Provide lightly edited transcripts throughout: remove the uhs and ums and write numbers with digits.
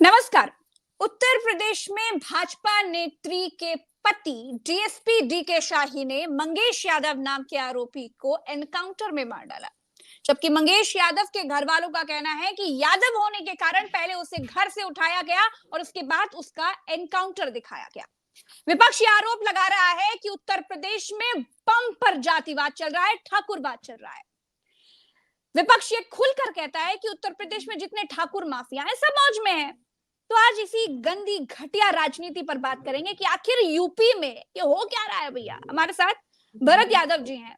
नमस्कार। उत्तर प्रदेश में भाजपा नेत्री के पति डीएसपी डीके शाही ने मंगेश यादव नाम के आरोपी को एनकाउंटर में मार डाला। जबकि मंगेश यादव के घर वालों का कहना है कि यादव होने के कारण पहले उसे घर से उठाया गया और उसके बाद उसका एनकाउंटर दिखाया गया। विपक्ष ये आरोप लगा रहा है कि उत्तर प्रदेश में बम पर जातिवाद चल रहा है, ठाकुरवाद चल रहा है। विपक्ष ये खुलकर कहता है कि उत्तर प्रदेश में जितने ठाकुर माफिया हैं सब मौज में है। तो आज इसी गंदी घटिया राजनीति पर बात करेंगे कि आखिर यूपी में ये हो क्या रहा है। भैया हमारे साथ भरत यादव जी हैं।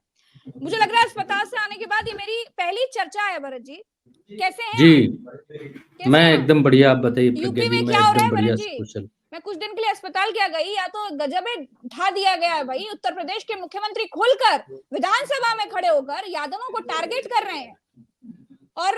मुझे लग रहा है अस्पताल से आने के बाद ये मेरी पहली चर्चा है। भरत जी कैसे हैं जी आप? कैसे मैं हैं आप? एकदम बढ़िया। आप बताइए प्रज्ञा यूपी जी। में मैं क्या हो रहा एकदम है भरत बढ़िया जी? कुशल। मैं कुछ दिन के लिए अस्पताल क्या गई, या तो गजब ढा दिया गया है भाई। उत्तर प्रदेश के मुख्यमंत्री खुलकर विधानसभा में खड़े होकर यादवों को टारगेट कर रहे हैं। और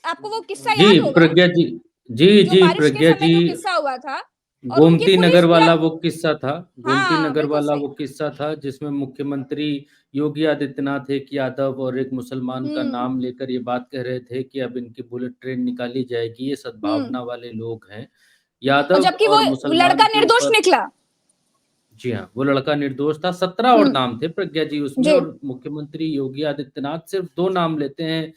आपको वो किस्सा जी याद होगा प्रज्ञा जी। जी जो जी बारिश के प्रज्ञा समय जी। जो किस्सा हुआ था, और उनकी गोमती पुलिस नगर पूरा। वाला वो किस्सा था। गोमती हाँ नगर बिल्कुल वाला सही। वो किस्सा था जिसमें मुख्यमंत्री योगी आदित्यनाथ एक यादव और एक मुसलमान का हम्म नाम लेकर ये बात कह रहे थे कि अब इनकी बुलेट ट्रेन निकाली जाएगी, ये हम्म सद्भावना वाले लोग हैं। और यादव जबकि वो और मुसलमान लड़का के निर्दोष ऊपर। निकला। जी हाँ, वो लड़का निर्दोष था। 17 और हम्म नाम थे प्रज्ञा जी उसमें, जी। और मुख्यमंत्री योगी आदित्यनाथ सिर्फ 2 नाम लेते हैं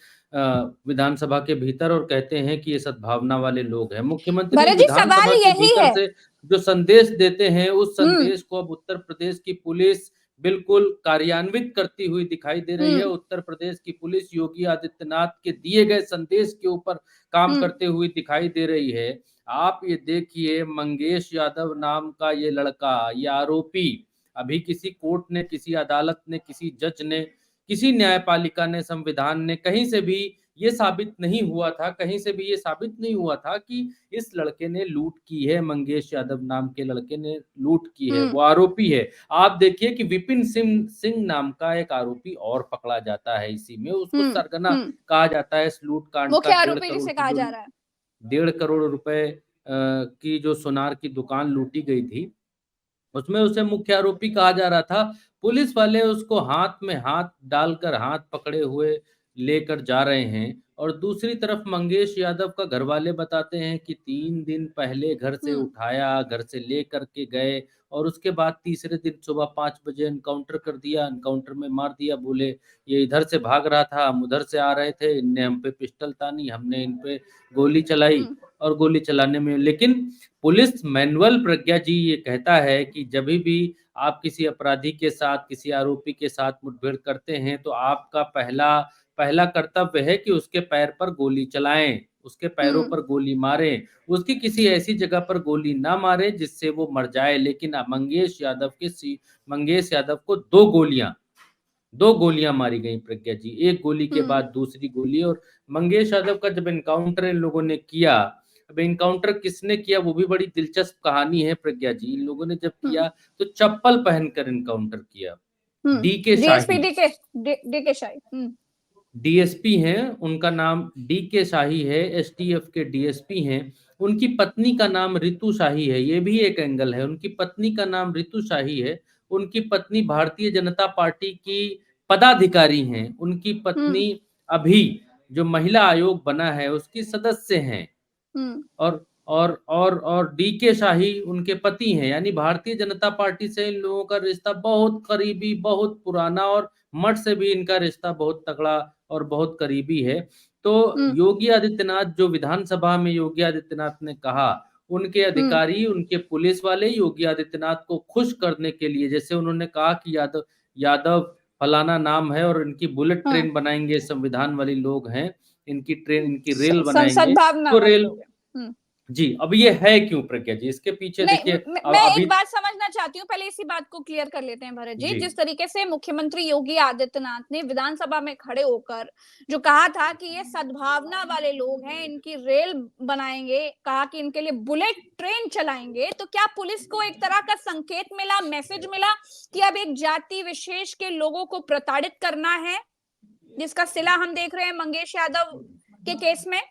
विधानसभा के भीतर और कहते हैं कि ये सद्भावना वाले लोग हैं। मुख्यमंत्री भरत जी सवाल विधानसभा के यही भीतर है। से जो संदेश देते हैं, उस हम्म संदेश को अब उत्तर प्रदेश की पुलिस बिल्कुल कार्यान्वित करती हुई दिखाई दे रही है। हम्म उत्तर प्रदेश की पुलिस योगी आदित्यनाथ के दिए गए संदेश के ऊपर काम हम्म करते हुई दिखाई दे रही है। आप ये देखिए, मंगेश यादव नाम का ये लड़का, ये आरोपी, अभी किसी कोर्ट ने, किसी अदालत ने, किसी जज ने, किसी न्यायपालिका ने, संविधान ने कहीं से भी ये साबित नहीं हुआ था, कहीं से भी ये साबित नहीं हुआ था कि इस लड़के ने लूट की है। मंगेश यादव नाम के लड़के ने लूट की है, हम्म वो आरोपी है। आप देखिए कि विपिन सिंह सिंह नाम का एक आरोपी और पकड़ा जाता है इसी में, उसको हम्म सरगना हम्म कहा जाता है इस लूट कांड का। मुख्य डेढ़ आरोपी करोड़ जिसे की कहा जो जा रहा है। 1.5 करोड़ रुपए की जो सोनार की दुकान लूटी गई थी, उसमें उसे मुख्य आरोपी कहा जा रहा था। पुलिस वाले उसको हाथ में हाथ डालकर, हाथ पकड़े हुए लेकर जा रहे हैं। और दूसरी तरफ मंगेश यादव का घर वाले बताते हैं कि 3 दिन पहले घर से हम्म उठाया, घर से ले करके गए, और उसके बाद तीसरे दिन सुबह 5 बजे एनकाउंटर कर दिया, एनकाउंटर में मार दिया। बोले ये इधर से भाग रहा था, हम उधर से आ रहे थे, इनने हम पे पिस्टल तानी, हमने इन पे गोली चलाई। हम्म और गोली चलाने में, लेकिन पुलिस मैनुअल प्रज्ञा जी ये कहता है कि जब भी आप किसी अपराधी के साथ, किसी आरोपी के साथ मुठभेड़ करते हैं, तो आपका पहला पहला कर्तव्य है कि उसके पैर पर गोली चलाएं, उसके पैरों हम्म पर गोली मारें, उसकी किसी ऐसी जगह पर गोली ना मारें जिससे वो मर जाए। लेकिन मंगेश यादव को 2 गोलियां मारी गई प्रज्ञा जी, एक गोली के हम्म बाद दूसरी गोली। और मंगेश यादव का जब एनकाउंटर इन लोगों ने किया, अब एनकाउंटर किसने किया वो भी बड़ी दिलचस्प कहानी है प्रज्ञा जी। इन लोगों ने जब हम्म किया तो चप्पल पहनकर एनकाउंटर किया। डीके डीएसपी शाही डीके शाही। डीएसपी हैं, उनका नाम डीके शाही है, एसटीएफ के डीएसपी हैं। उनकी पत्नी का नाम रितु शाही है, ये भी एक एंगल है। उनकी पत्नी का नाम रितु शाही है। उनकी पत्नी भारतीय जनता पार्टी की पदाधिकारी हैं। उनकी हम्म पत्नी अभी जो महिला आयोग बना है उसकी सदस्य हैं। हम्म और डीके शाही उनके पति हैं। यानी भारतीय जनता पार्टी से इन लोगों का रिश्ता बहुत करीबी, बहुत पुराना, और मठ से भी इनका रिश्ता बहुत तगड़ा और बहुत करीबी है। तो हम्म योगी आदित्यनाथ, जो विधानसभा में योगी आदित्यनाथ ने कहा, उनके हम्म अधिकारी, उनके पुलिस वाले योगी आदित्यनाथ को खुश करने के लिए, जैसे उन्होंने कहा कि यादव यादव फलाना नाम है और इनकी बुलेट हाँ ट्रेन बनाएंगे, संविधान वाले लोग हैं, इनकी ट्रेन, इनकी रेल संसद बनाएंगे। भावना तो वाले रेल। लोग हैं। जी, अब ये है क्यों प्रज्ञा जी? इसके पीछे नहीं, देखिए, अब मैं अभी। एक बात समझना चाहती हूँ। पहले इसी बात को क्लियर कर लेते हैं भरत जी। जी, जिस तरीके से मुख्यमंत्री योगी आदित्यनाथ ने विधानसभा में खड़े होकर जो कहा था कि ये सद्भावना वाले लोग हैं, इनकी रेल बनाएंगे, कहा कि इनके लिए बुलेट ट्रेन चलाएंगे, तो क्या पुलिस को एक तरह का संकेत मिला, मैसेज मिला कि अब एक जाति विशेष के लोगों को प्रताड़ित करना है, जिसका सिला हम देख रहे हैं मंगेश यादव के केस में?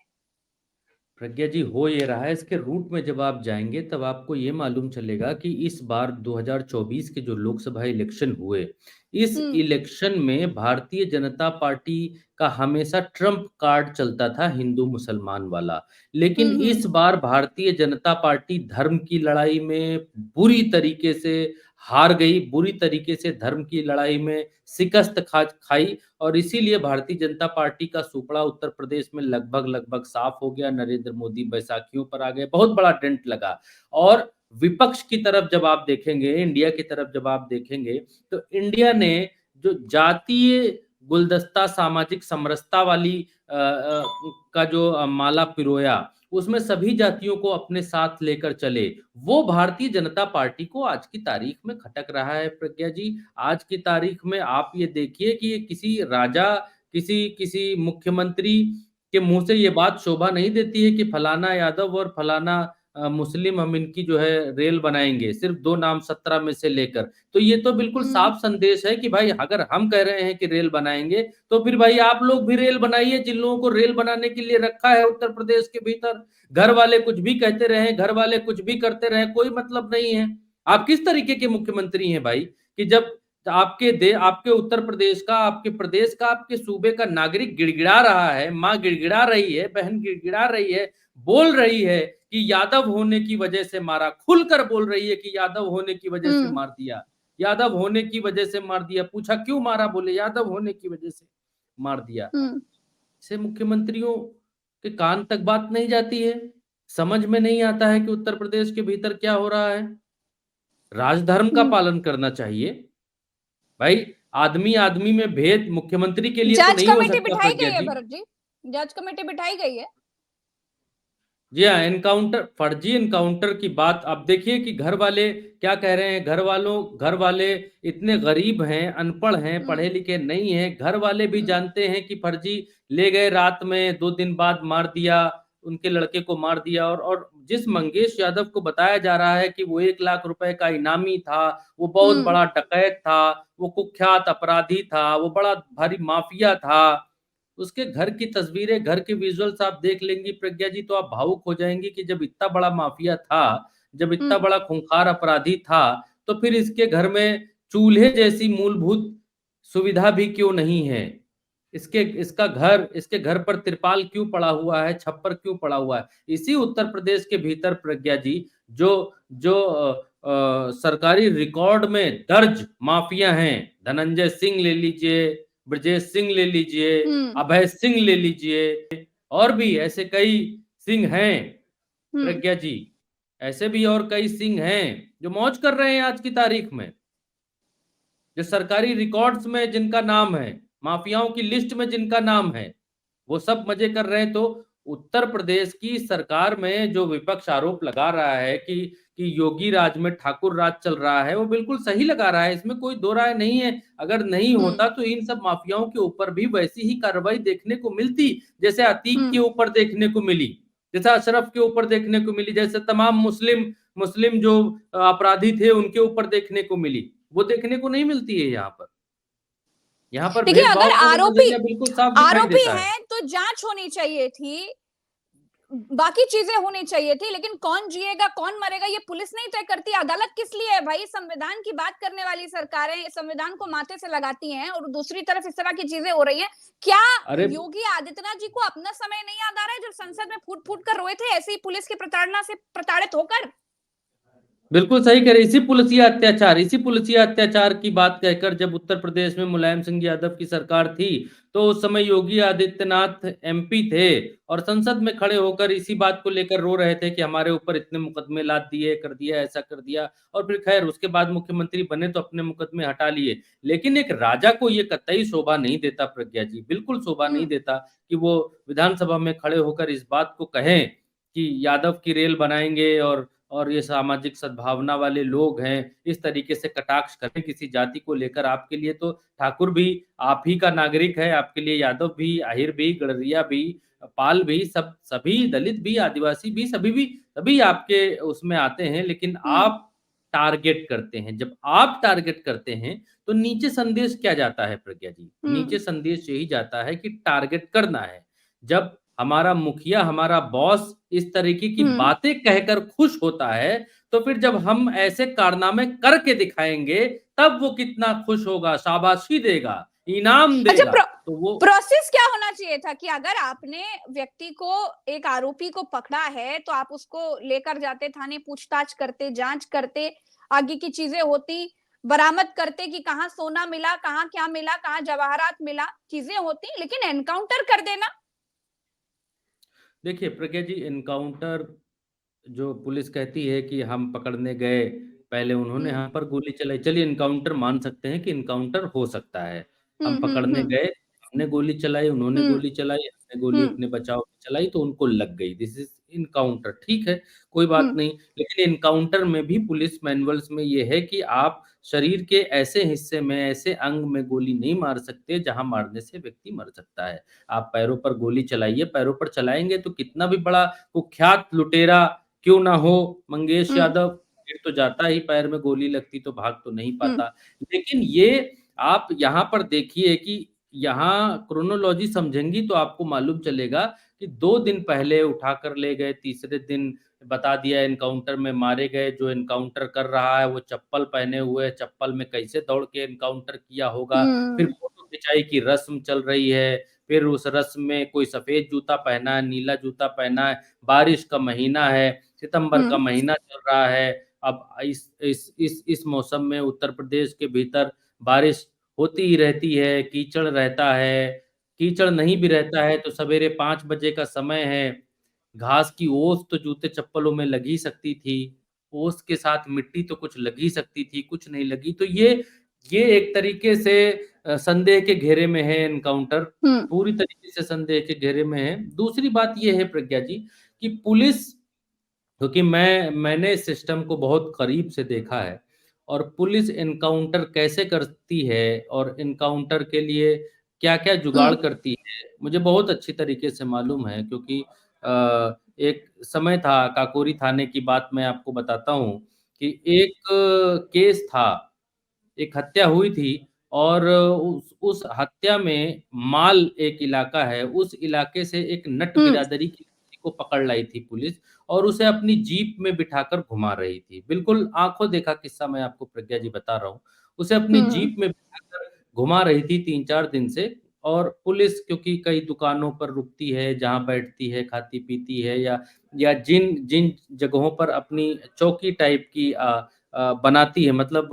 प्रज्ञा जी, हो ये रहा है। इसके रूट में जब आप जाएँगे तब आपको ये मालूम चलेगा कि इस बार 2024 के जो लोकसभा इलेक्शन हुए, इस हम्म। इलेक्शन में भारतीय जनता पार्टी का हमेशा ट्रम्प कार्ड चलता था हिंदू-मुसलमान वाला। लेकिन हम्म। इस बार भारतीय जनता पार्टी धर्म की लड़ाई में बुरी तरीके से हार गई, बुरी तरीके से धर्म की लड़ाई में शिकस्त खाई और इसीलिए भारतीय जनता पार्टी का सुपड़ा उत्तर प्रदेश में लगभग-लगभग साफ हो गया। नरेंद्र मोदी बैसाखियों पर आ गए, बहुत बड़ा डेंट लगा। और विपक्ष की तरफ जब आप देखेंगे, इंडिया की तरफ जब आप देखेंगे, तो इंडिया ने जो जातीय गुलदस्ता सामाजिक समरसता वाली का जो माला पिरोया, उसमें सभी जातियों को अपने साथ लेकर चले, वो भारतीय जनता पार्टी को आज की तारीख में खटक रहा है प्रज्ञा जी। आज की तारीख में आप ये देखिए कि ये किसी राजा, किसी किसी मुख्यमंत्री के मुँह से ये बात शोभा नहीं देती है कि फलाना यादव और फलाना मुस्लिम हम इनकी जो है रेल बनाएँगे, सिर्फ़ 2 नाम 17 में से लेकर। तो ये तो बिल्कुल हम्म। साफ संदेश है कि भाई अगर हम कह रहे हैं कि रेल बनाएँगे, तो फिर भाई आप लोग भी रेल बनाइए, जिन लोगों को रेल बनाने के लिए रखा है उत्तर प्रदेश के भीतर। घर वाले कुछ भी कहते रहें, घर वाले कुछ भी करते रहें, कोई मतलब नहीं है। आप किस तरीके के मुख्यमंत्री हैं भाई कि जब आपके उत्तर प्रदेश का, आपके प्रदेश का, आपके सूबे का नागरिक गिड़गिड़ा रहा है, माँ गिड़गिड़ा रही है, बहन गिड़गिड़ा रही है, बोल रही है कि यादव होने की वजह से मारा, खुलकर बोल रही है कि यादव होने की वजह से हम्म। मार दिया, यादव होने की वजह से मार दिया। पूछा क्यों मारा? बोले यादव होने की वजह से मार दिया। हम्म। ऐसे मुख्यमंत्रियों के कान तक बात नहीं जाती है। समझ में नहीं आता है कि उत्तर प्रदेश के भीतर क्या हो रहा है। राजधर्म का हम्म। पालन करना चाहिए। भाई आदमी-आदमी में भेद मुख्यमंत्री के लिए तो जांच नहीं हो कमेटी सकता बिठाई प्रज्ञा गई है जी। भरत जी। जांच कमेटी बिठाई गई है। जी हाँ, फर्जी एनकाउंटर की बात आप देखिए कि घर वाले क्या कह रहे हैं, घर वाले इतने गरीब हैं, अनपढ़ हैं, हम्म। पढ़े-लिखे नहीं हैं, घर वाले भी हम्म। जानते हैं कि फर्जी ले गए रात में, 2 दिन बाद मार दिया, उनके लड़के को मार दिया और जिस मंगेश यादव को बताया जा रहा है कि वो 1 लाख रुपए का इनामी था, वो बहुत हम्म। बड़ा डकैत था, वो कुख्यात अपराधी था, वो बड़ा भारी माफिया था। उसके घर की तस्वीरें, घर के विजुअल्स आप देख लेंगी प्रज्ञा जी, तो आप भावुक हो जाएँगी कि जब इतना बड़ा माफिया था, जब इतना हम्म। बड़ा खूंखार अपराधी था, तो फिर इसके घर में चूल्हे जैसी मूलभूत सुविधा भी क्यों नहीं है? इसके घर पर तिरपाल क्यों पड़ा हुआ है, छप्पर क्यों पड़ा हुआ है? इसी उत्तर प्रदेश के भीतर प्रज्ञा जी जो जो सरकारी रिकॉर्ड में दर्ज माफिया हैं, धनंजय सिंह ले लीजिए, ब्रजेश सिंह ले लीजिए, हम्म। अभय सिंह ले लीजिए और भी ऐसे कई सिंह हैं हम्म। प्रज्ञा जी, ऐसे भी और कई सिंह हैं जो मौज कर रहे हैं आज की तारीख में, जो सरकारी रिकॉर्ड्स में जिनका नाम है, माफियाओं की लिस्ट में जिनका नाम है, वो सब मजे कर रहे हैं। तो उत्तर प्रदेश की सरकार में जो विपक्ष आरोप लगा रहा है कि योगी राज में ठाकुर राज चल रहा है, वो बिल्कुल सही लगा रहा है, इसमें कोई दो राय नहीं है। अगर नहीं हम्म। होता तो इन सब माफियाओं के ऊपर भी वैसी ही कार्रवाई देखने को मिलती, जैसे अतीक के हम्म। ऊपर देखने को मिली, जैसे अशरफ के ऊपर देखने को मिली, जैसे तमाम मुस्लिम मुस्लिम जो अपराधी थे उनके ऊपर देखने को मिली। वो देखने को नहीं मिलती है यहाँ पर। यहाँ पर देखिए, अगर भेदभाव का वो आरोपी नजरिया बिल्कुल साफ दिखाई आरोपी देता है। हैं तो जांच होनी चाहिए थी, बाकी चीजें होनी चाहिए थी, लेकिन कौन जिएगा कौन मरेगा ये पुलिस नहीं तय करती। अदालत किस लिए है भाई? संविधान की बात करने वाली सरकारें संविधान को माथे से लगाती हैं और दूसरी तरफ इस तरह की चीजें हो रही हैं। क्या अरे योगी आदित्यनाथ जी को अपना समय नहीं याद आ रहा है जो संसद में फूट फूट कर रोए थे ऐसी पुलिस की प्रताड़ना से प्रताड़ित होकर? बिल्कुल सही कह रहे, इसी पुलिसिया अत्याचार की बात कहकर जब उत्तर प्रदेश में मुलायम सिंह यादव की सरकार थी, तो उस समय योगी आदित्यनाथ एमपी थे और संसद में खड़े होकर इसी बात को लेकर रो रहे थे कि हमारे ऊपर इतने मुकदमे लाद दिए, कर दिया, ऐसा कर दिया और फिर खैर उसके बाद मुख्यमंत्री बने तो अपने मुकदमे हटा लिए। लेकिन एक राजा को ये कतई शोभा नहीं देता प्रज्ञा जी, बिल्कुल शोभा नहीं हम्म। देता कि वो विधानसभा में खड़े होकर इस बात को कहें कि यादव की रेल बनाएँगे और ये सामाजिक सद्भावना वाले लोग हैं, इस तरीके से कटाक्ष करें किसी जाति को लेकर। आपके लिए तो ठाकुर भी आप ही का नागरिक है, आपके लिए यादव भी, आहिर भी, गडरिया भी, पाल भी, सभी दलित भी, आदिवासी भी, सभी आपके उसमें आते हैं, लेकिन हम्म। आप टारगेट करते हैं। जब आप टारगेट करते हैं, तो नीचे संदेश क्या जाता है प्रज्ञा जी? नीचे हम्म। संदेश यही जाता है कि टारगेट करना है। जब हमारा मुखिया, हमारा बॉस इस तरीके की हुँ। बातें कहकर खुश होता है, तो फिर जब हम ऐसे कारनामे करके दिखाएँगे, तब वो कितना खुश होगा, शाबाशी देगा, इनाम अच्छा, देगा। तो वो प्रोसेस क्या होना चाहिए था कि अगर आपने व्यक्ति को, एक आरोपी को पकड़ा है, तो आप उसको लेकर जाते थाने, पूछताछ करते, जांच करते, आगे की चीजें होती, बरामद करते कि कहाँ सोना मिला, कहाँ क्या मिला, कहाँ जवाहरात मिला, चीजें होती, लेकिन एनकाउंटर कर देना। देखिए प्रज्ञा जी, एनकाउंटर जो पुलिस कहती है कि हम पकड़ने गए, पहले उन्होंने हम्म। हम पर गोली चलाई। चलिए एनकाउंटर मान सकते हैं कि एनकाउंटर हो सकता है। हम पकड़ने हम्म। गए, हमने गोली चलाई, उन्होंने हम्म। गोली चलाई, हमने गोली हम्म। अपने बचाव में चलाई तो उनको लग गई। दिस इज़ एनकाउंटर, ठीक है, कोई बात हम्म। नहीं। लेकिन एनकाउंटर में भी पुलिस मैनुअल्स में ये है कि आप शरीर के ऐसे हिस्से में, ऐसे अंग में गोली नहीं मार सकते जहाँ मारने से व्यक्ति मर सकता है। आप पैरों पर गोली चलाइए, पैरों पर चलाएँगे तो कितना भी बड़ा कुख्यात लुटेरा क्यों ना हो, मंगेश हम्म। यादव गिर तो जाता ही, पैर में गोली लगती तो भाग तो नहीं हम्म। पाता। लेकिन ये आप यहाँ पर देखिए कि यहाँ क्रोनोलॉजी समझेंगी तो आपको मालूम चलेगा कि 2 दिन पहले उठाकर ले गए, तीसरे दिन बता दिया एनकाउंटर में मारे गए। जो एनकाउंटर कर रहा है वो चप्पल पहने हुए है, चप्पल में कैसे दौड़ के एनकाउंटर किया होगा। फिर हम्म। फ़ोटो खिंचाई की रस्म चल रही है, फिर उस रस्म में कोई सफ़ेद जूता पहना है, नीला जूता पहना है, बारिश का महीना है, सितंबर का हम्म। महीना चल रहा है। अब इस मौसम में उत्तर प्रदेश के भीतर बारिश होती ही रहती है, कीचड़ रहता है। कीचड़ नहीं भी रहता है तो सवेरे 5 बजे का समय है, घास की ओस तो जूते-चप्पलों में लग ही सकती थी। ओस के साथ मिट्टी तो कुछ लग ही सकती थी, कुछ नहीं लगी। तो ये एक तरीके से संदेह के घेरे में है एनकाउंटर, हम्म। पूरी तरीके से संदेह के घेरे में है। दूसरी बात ये है प्रज्ञा जी कि पुलिस, क्योंकि मैंने इस सिस्टम को बहुत करीब से देखा है और पुलिस एनकाउंटर कैसे करती है और एनकाउंटर के लिए क्या-क्या जुगाड़ हम्म। करती है, मुझे बहुत अच्छी तरीके से मालूम है क्योंकि एक समय था, काकोरी थाने की बात मैं आपको बताता हूँ कि एक केस था, एक हत्या हुई थी और उस हत्या में माल एक इलाका है, उस इलाके से एक नट हम्म। बिरादरी की लड़की को पकड़ लाई थी पुलिस और उसे अपनी जीप में बिठाकर घुमा रही थी। बिल्कुल आँखों देखा किस्सा मैं आपको प्रज्ञा जी बता रहा हूँ। उसे अपनी हम्म। जीप में बिठाकर घुमा रही थी 3-4 दिन से और पुलिस क्योंकि कई दुकानों पर रुकती है, जहाँ बैठती है, खाती-पीती है या जिन जिन जगहों पर अपनी चौकी टाइप की बनाती है मतलब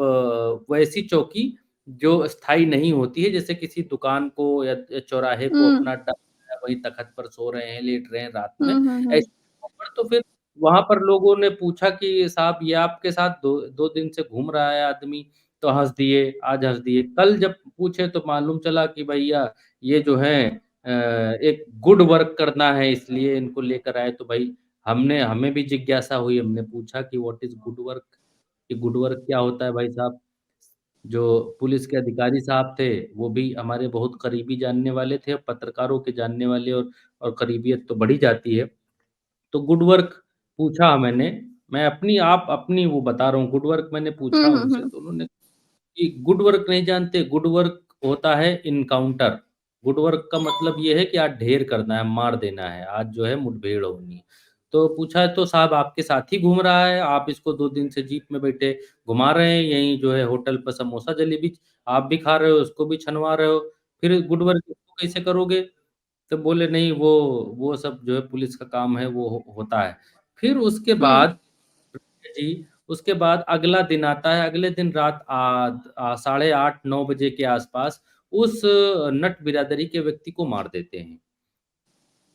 वैसी चौकी जो स्थायी नहीं होती है, जैसे किसी दुकान को या चौराहे को हम्म। अपना अड्डा बनाया, वहीं तख़्त पर सो रहे हैं, लेट रहे हैं रात में, हम्म। ऐसी जगहों पर तो फिर वहाँ पर लोगों ने पूछा कि साहब ये आपके साथ 2 दिन से घूम रहा है आदमी, तो हँस दिए, आज हँस दिए। कल जब पूछे तो मालूम चला कि भैया ये जो है एक गुड वर्क करना है इसलिए इनको लेकर आए, तो भाई हमें भी जिज्ञासा हुई, हमने पूछा कि व्हाट इज़ गुड वर्क? कि गुड वर्क क्या होता है भाई साहब? जो पुलिस के अधिकारी साहब थे, वो भी हमारे बहुत करीबी जानने वाले थे, पत्रकारों के जानने वाले और करीबियत तो बढ़ ही जाती है। तो गुड वर्क पूछा मैंने, मैं अपनी वो बता रहा हूँ, गुड वर्क मैंने पूछा हम्म। उनसे तो उन्होंने कि गुड वर्क नहीं जानते, गुड वर्क होता है एनकाउंटर। गुड वर्क का मतलब ये है कि आज ढेर करना है, मार देना है, आज जो है मुठभेड़ होनी है। तो पूछा तो साहब आपके साथ ही घूम रहा है, आप इसको 2 दिन से जीप में बैठे घुमा रहे हैं, यहीं जो है होटल पर समोसा जलेबी आप भी खा रहे हो, उसको भी छनवा रहे हो, फिर गुड वर्क इसको कैसे करोगे? तो बोले नहीं वो सब जो है पुलिस का काम है वो होता है। फिर उसके हम्म। बाद जी, उसके बाद अगला दिन आता है, अगले दिन रात साढ़े 8-9 बजे के आसपास उस नट बिरादरी के व्यक्ति को मार देते हैं।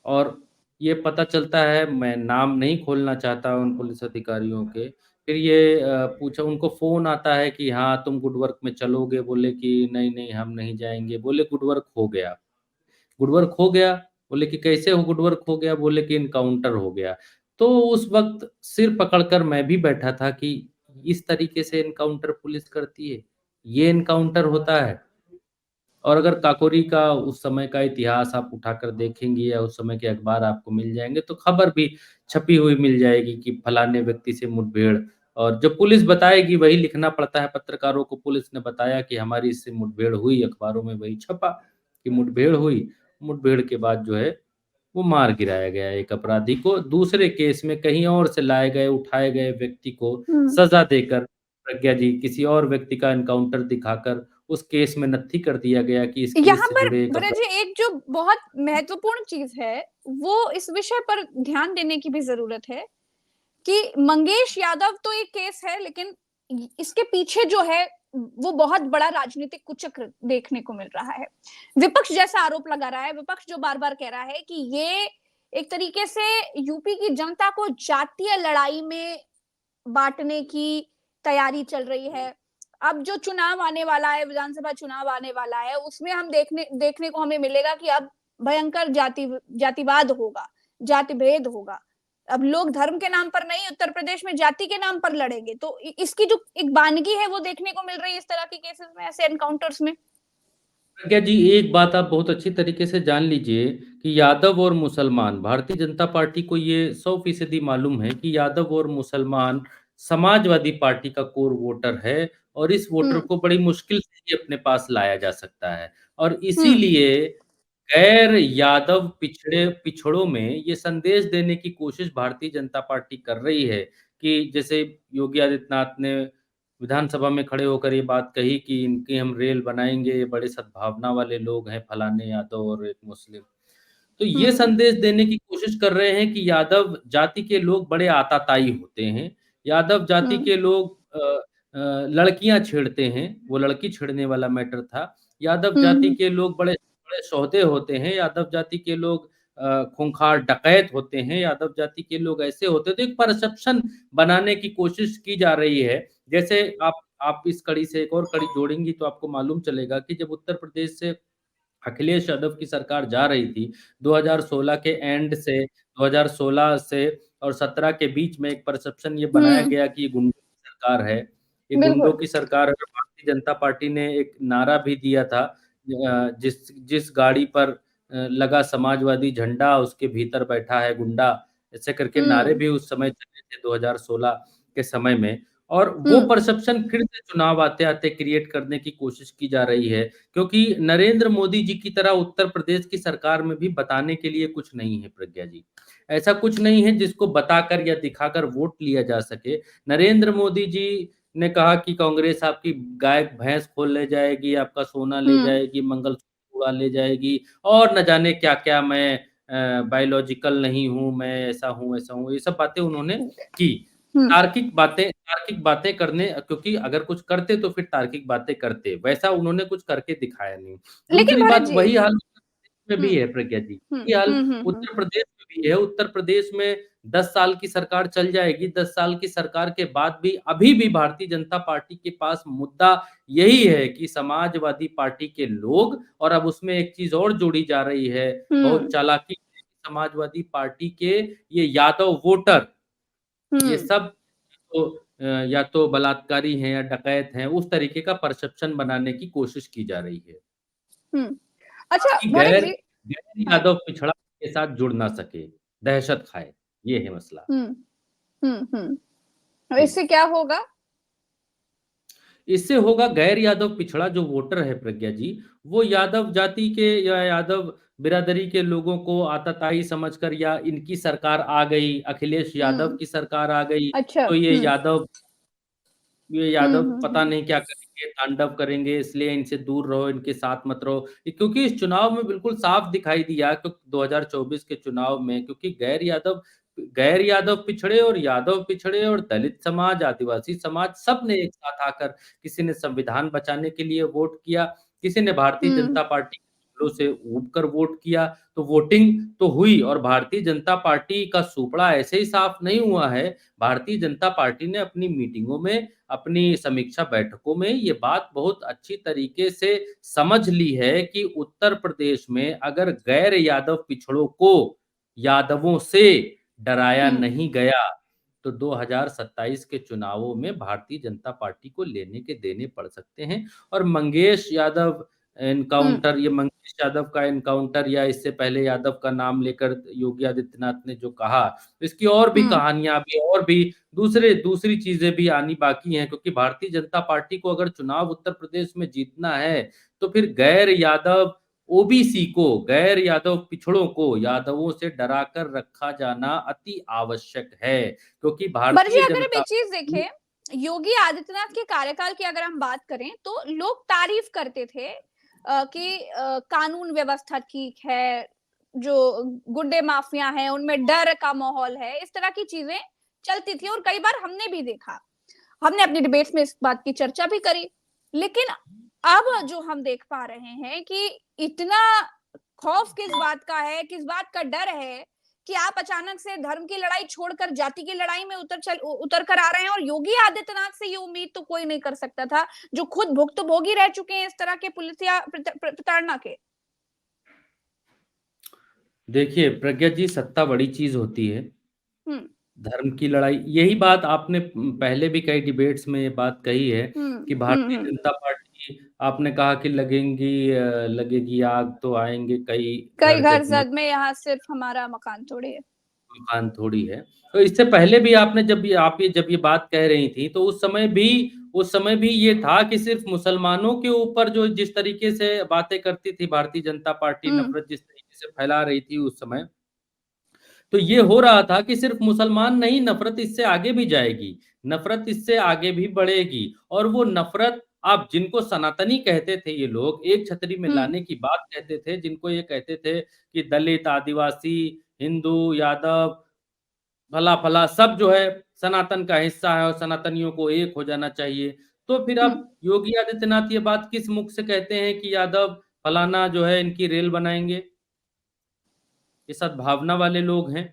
और ये पता चलता है, मैं नाम नहीं खोलना चाहता उन पुलिस अधिकारियों के। फिर ये पूछा उनको फ़ोन आता है कि हाँ, तुम गुड वर्क में चलोगे? बोले कि नहीं, हम नहीं जाएँगे। बोले गुड वर्क हो गया। गुड वर्क हो गया? बोले कि कैसे हो गुड वर्क हो गया? बोले कि एनकाउंटर हो गया। तो उस वक़्त सिर पकड़कर मैं भी बैठा था कि इस तरीके से एनकाउंटर पुलिस करती है, ये एनकाउंटर होता है। और अगर काकोरी का उस समय का इतिहास आप उठाकर देखेंगी या उस समय के अखबार आपको मिल जाएँगे, तो खबर भी छपी हुई मिल जाएगी कि फलाने व्यक्ति से मुठभेड़ और जो पुलिस बताएगी वही लिखना पड़ता है पत्रकारों को। पुलिस ने बताया कि हमारी इससे मुठभेड़ हुई, अखबारों में वही छपा कि मुठभेड़ हुई। मुठभेड़ के बाद जो है वो मार गिराया गया एक अपराधी को। दूसरे केस में कहीं और से लाए गए, उठाए गए व्यक्ति को हुँ। सज़ा देकर प्रज्ञा जी किसी और व्यक्ति का एनकाउंटर दिखाकर उस केस में नत्थी कर दिया गया कि इस केस यहाँ से पर जुड़े एक भैया जी एक जो बहुत महत्वपूर्ण चीज़ है, वो इस विषय पर ध्यान देने की भी ज़रूरत है कि मंगेश यादव तो एक केस है, लेकिन इसके पीछे जो है वो बहुत बड़ा राजनीतिक कुचक्र देखने को मिल रहा है। विपक्ष जैसा आरोप लगा रहा है, विपक्ष जो बार-बार कह रहा है कि ये एक तरीके से यूपी की जनता को जातीय लड़ाई में बाँटने की तैयारी चल रही है। अब जो चुनाव आने वाला है, विधानसभा चुनाव आने वाला है, उसमें हम देखने देखने को हमें मिलेगा कि अब भयंकर जातिवाद होगा, जाति भेद होगा। अब लोग धर्म के नाम पर नहीं, उत्तर प्रदेश में जाति के नाम पर लड़ेंगे। तो इसकी जो एक बानगी है, वो देखने को मिल रही है इस तरह के केसेस में, ऐसे एनकाउंटर्स में। प्रज्ञा जी, एक बात आप बहुत अच्छी तरीके से जान लीजिए कि यादव और मुसलमान, भारतीय जनता पार्टी को ये 100% मालूम है कि यादव और मुसलमान समाजवादी पार्टी का कोर वोटर है और इस वोटर हुँ, को बड़ी मुश्किल से ही अपने पास लाया जा सकता है। और हुँ, इसीलिए गैर यादव पिछड़ों में ये संदेश देने की कोशिश भारतीय जनता पार्टी कर रही है कि जैसे योगी आदित्यनाथ ने विधानसभा में खड़े होकर ये बात कही कि इनकी हम रेल बनाएँगे, ये बड़े सद्भावना वाले लोग हैं, फलाने यादव और एक मुस्लिम। तो ये हुँ, संदेश देने की कोशिश कर रहे हैं कि यादव जाति के लोग बड़े आताताई होते हैं। यादव जाति हुँ, के लोग लड़कियाँ छेड़ते हैं, वो लड़की छेड़ने वाला मैटर था। यादव हुँ, जाति हुँ, के लोग बड़े बड़े सौदे होते हैं, यादव जाति के लोग खूंखार डकैत होते हैं, यादव जाति के लोग ऐसे होते हैं। तो एक परसेप्शन बनाने की कोशिश की जा रही है। जैसे आप इस कड़ी से एक और कड़ी जोड़ेंगी तो आपको मालूम चलेगा कि जब उत्तर प्रदेश से अखिलेश यादव की सरकार जा रही थी, 2016 के एंड से 2016 से और 17 के बीच में एक परसेप्शन ये बनाया हुँ, गया कि ये गुंडों की सरकार है। ये गुंडों बिल्कुल। की सरकार है और भारतीय जनता पार्टी ने एक नारा भी दिया था जिस जिस गाड़ी पर लगा समाजवादी झंडा उसके भीतर बैठा है गुंडा, ऐसे करके नारे हुँ, भी उस समय चले थे 2016 के समय में और वो हुँ, परसेप्शन फिर से चुनाव आते-आते क्रिएट करने की कोशिश की जा रही है। क्योंकि नरेंद्र मोदी जी की तरह उत्तर प्रदेश की सरकार में भी बताने के लिए कुछ नहीं है प्रज्ञा जी। ऐसा कुछ नहीं है जिसको बताकर या दिखाकर वोट लिया जा सके। नरेंद्र मोदी जी ने कहा कि कांग्रेस आपकी गाय भैंस खोल ले जाएगी, आपका सोना ले हुँ, जाएगी, मंगलसूत्र उड़ा ले जाएगी और न जाने क्या-क्या मैं बायोलॉजिकल नहीं हूँ, मैं ऐसा हूँ, वैसा हूँ। ये सब बातें उन्होंने की। हुँ। तार्किक बातें करने क्योंकि अगर कुछ करते तो फिर तार्किक बातें करते, वैसा उन्होंने कुछ करके दिखाया नहीं। लेकिन दूसरी भरत बात जी वही हाल उत्तर प्रदेश में हुँ, भी है प्रज्ञा जी, हुँ, वही हाल हुँ, हुँ, हुँ, उत्तर प्रदेश में भी है। उत्तर प्रदेश में 10 साल की सरकार चल जाएगी, 10 साल की सरकार के बाद भी अभी भी भारतीय जनता पार्टी के पास मुद्दा यही है कि समाजवादी पार्टी के लोग और अब उसमें एक चीज़ और जोड़ी जा रही है, बहुत हुँ, चालाकी से समाजवादी पार्टी के ये यादव वोटर ये हुँ, सब तो या तो बलात्कारी हैं या डकैत हैं, उस तरीके का परसेप्शन बनाने की कोशिश की जा रही है, हुँ। अच्छा ताकि भरत जी गैर हाँ, यादव पिछड़ा के साथ जुड़ ना सके, दहशत खाए, ये है मसला। हुँ, हुँ, हुँ। और जी। इससे क्या होगा? इससे होगा गैर यादव पिछड़ा जो वोटर है प्रज्ञा जी, वो यादव जाति के या यादव बिरादरी के लोगों को आताताई समझकर या इनकी सरकार आ गई, अखिलेश यादव हुँ, की सरकार आ गई, अच्छा, तो हुँ, ये हुँ, यादव हुँ, पता हुँ, नहीं क्या करेंगे, तांडव करेंगे, इसलिए इनसे दूर रहो, इनके साथ मत रहो। क्योंकि इस चुनाव में बिल्कुल साफ दिखाई दिया कि 2024 के चुनाव में क्योंकि गैर यादव पिछड़े और यादव पिछड़े और दलित समाज, आदिवासी समाज सब ने एक साथ आकर किसी ने संविधान बचाने के लिए वोट किया, किसी ने भारतीय हुँ, जनता पार्टी के झंडों से ऊब कर वोट किया। तो वोटिंग तो हुई और भारतीय जनता पार्टी का सूपड़ा ऐसे ही साफ नहीं हुआ है। भारतीय जनता पार्टी ने अपनी मीटिंगों में अपनी समीक्षा बैठकों में ये बात बहुत अच्छी तरीके से समझ ली है कि उत्तर प्रदेश में अगर गैर यादव पिछड़ों को यादवों से डराया हुँ, नहीं गया, तो 2027 के चुनावों में भारतीय जनता पार्टी को लेने के देने पड़ सकते हैं और हुँ, ये मंगेश यादव का एनकाउंटर या इससे पहले यादव का नाम लेकर योगी आदित्यनाथ ने जो कहा, इसकी और भी हुँ, कहानियाँ भी और भी दूसरी चीज़ें भी आनी बाकी हैं क्योंकि भारतीय जनता पार्टी को अगर चुनाव उत्तर प्रदेश में जीतना है, तो फिर गैर यादव ओबीसी को, गैर यादव पिछड़ों को यादवों से डराकर रखा जाना अति आवश्यक है, क्योंकि बरजी, भारतीय अगर हम जनता एक चीज पार्टी। देखें, योगी आदित्यनाथ के कार्यकाल की अगर हम बात करें तो लोग तारीफ करते थे कि कानून व्यवस्था ठीक है, जो गुंडे माफिया हैं उनमें डर का माहौल है, इस तरह की चीजें चलती थी और कई बार हमने भी देखा, हमने अपनी डिबेट्स में इस बात की चर्चा भी करी। लेकिन अब जो हम देख पा रहे हैं कि इतना खौफ किस बात का है, किस बात का डर है कि आप अचानक से धर्म की लड़ाई छोड़कर जाति की लड़ाई में उतर कर आ रहे हैं। और योगी आदित्यनाथ से ये उम्मीद तो कोई नहीं कर सकता था, जो खुद भुक्तभोगी रह चुके हैं इस तरह के पुलिस या प्रताड़ना के। देखिए प्रज्ञा जी, सत्ता बड़ी चीज होती है, हम्म। धर्म की लड़ाई, यही बात आपने पहले भी कई डिबेट्स में ये बात कही है कि भारतीय हम्म। जनता पार्टी, आपने कहा कि लगेगी आग तो आएंगे कई कई घर घर जगमग, जद में, यहाँ सिर्फ हमारा मकान थोड़ी है। मकान थोड़ी है। तो इससे पहले भी आपने जब ये बात कह रही थी, तो उस समय भी ये था कि सिर्फ मुसलमानों के ऊपर जो जिस तरीके से बातें करती थी भारतीय जनता पार्टी, हम्म। नफरत जिस तरीके से फैला रही थी उस समय, तो ये हो रहा था कि सिर्फ मुसलमान नहीं, नफरत इससे आगे भी जाएगी, नफरत इससे आगे भी बढ़ेगी। और वो नफरत, आप जिनको सनातनी कहते थे, ये लोग एक छतरी में हम्म। लाने की बात कहते थे, जिनको ये कहते थे कि दलित, आदिवासी, हिंदू, यादव, भला फला सब जो है सनातन का हिस्सा है और सनातनियों को एक हो जाना चाहिए। तो फिर अब हम्म। योगी आदित्यनाथ ये बात किस मुख से कहते हैं कि यादव फलाना जो है इनकी रेल बनाएंगे? ये सद्भावना वाले लोग हैं।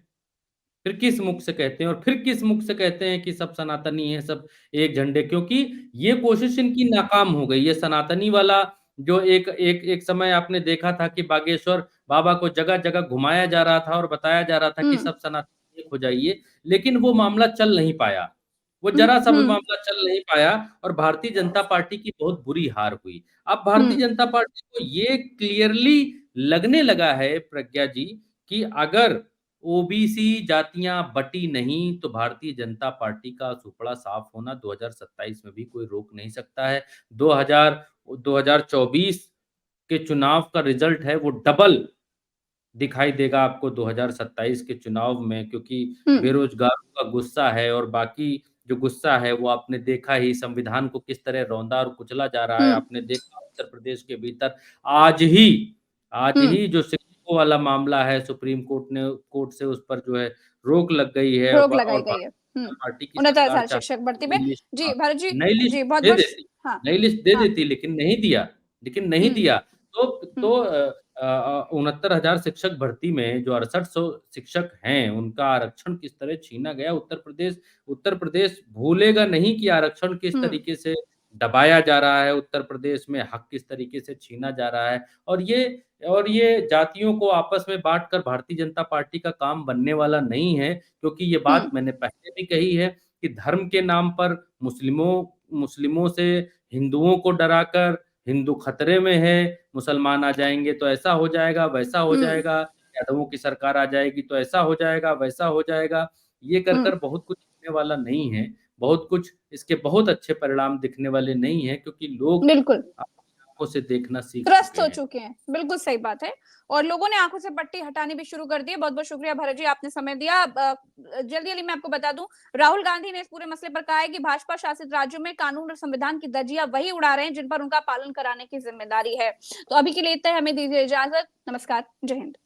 फिर किस मुख से कहते हैं, और फिर किस मुख से कहते हैं कि सब सनातनी हैं, सब एक झंडे, क्योंकि ये कोशिश इनकी नाकाम हो गई। ये सनातनी वाला जो एक एक एक समय आपने देखा था कि बागेश्वर बाबा को जगह जगह घुमाया जा रहा था और बताया जा रहा था कि हम्म। सब सनातनी एक हो जाइए, लेकिन वो मामला चल नहीं पाया, वो हम्म। जरा सा भी हम्म। मामला चल नहीं पाया, और भारतीय जनता पार्टी की बहुत बुरी हार हुई। अब भारतीय हम्म। जनता पार्टी को ये क्लियरली लगने लगा है प्रज्ञा जी, कि अगर ओबीसी जातियां बटी नहीं तो भारतीय जनता पार्टी का सुपड़ा साफ होना 2027 में भी कोई रोक नहीं सकता है। 2000 2024 के चुनाव का रिजल्ट है वो डबल दिखाई देगा आपको 2027 के चुनाव में, क्योंकि हम्म। बेरोजगारों का गुस्सा है, और बाकी जो गुस्सा है वो आपने देखा ही, संविधान को किस तरह रौंदा और कुचला जा रहा है। हम्म। आपने देखा उत्तर प्रदेश के भीतर आज ही आज हम्म। ही जो शिक्षकों वाला मामला है, सुप्रीम कोर्ट से उस पर जो है रोक लग गई है, रोक और लगाई गई है। भारतीय जनता पार्टी की 69 सरकार साल शिक्षक भर्ती चाहती में। नई लिस्ट, जी हाँ, भरत जी। नई लिस्ट जी बहुत दे बहुत। देती, हाँ। नई लिस्ट दे हाँ। देती, लेकिन नहीं हम्म। दिया। तो हम्म। 69,000 शिक्षक भर्ती में जो 6800 शिक्षक हैं, उनका आरक्षण किस तरह छीना गया। उत्तर प्रदेश भूलेगा नहीं कि आरक्षण किस हम्म। तरीके से दबाया जा रहा है, उत्तर प्रदेश में हक किस तरीके से छीना जा रहा है। और ये जातियों को आपस में बांटकर भारतीय जनता पार्टी का काम बनने वाला नहीं है, क्योंकि ये बात हम्म। मैंने पहले भी कही है कि धर्म के नाम पर मुस्लिमों से हिंदुओं को डराकर, हिंदू खतरे में है, मुसलमान आ जाएंगे तो ऐसा हो जाएगा, वैसा हो हम्म। जाएगा, यादवों की सरकार आ जाएगी तो ऐसा हो जाएगा, वैसा हो जाएगा। ये कर हम्म। कर बहुत कुछ होने वाला नहीं है, बहुत कुछ इसके बहुत अच्छे परिणाम दिखने वाले नहीं है, क्योंकि लोग बिल्कुल अपनी आंखों से देखना सीख त्रस्त चुके हो हैं। चुके हैं, बिल्कुल सही बात है। और लोगों ने आंखों से पट्टी हटानी भी शुरू कर दी है। बहुत बहुत शुक्रिया भरत जी, आपने समय दिया। जल्दी जल्दी मैं आपको बता दूं, राहुल गांधी ने इस पूरे मसले पर कहा है कि भाजपा शासित राज्यों में कानून और संविधान की धज्जियां वही उड़ा रहे हैं जिन पर उनका पालन कराने की जिम्मेदारी है। तो अभी के लिए इतना ही, हमें दीजिए इजाजत। नमस्कार, जय हिंद।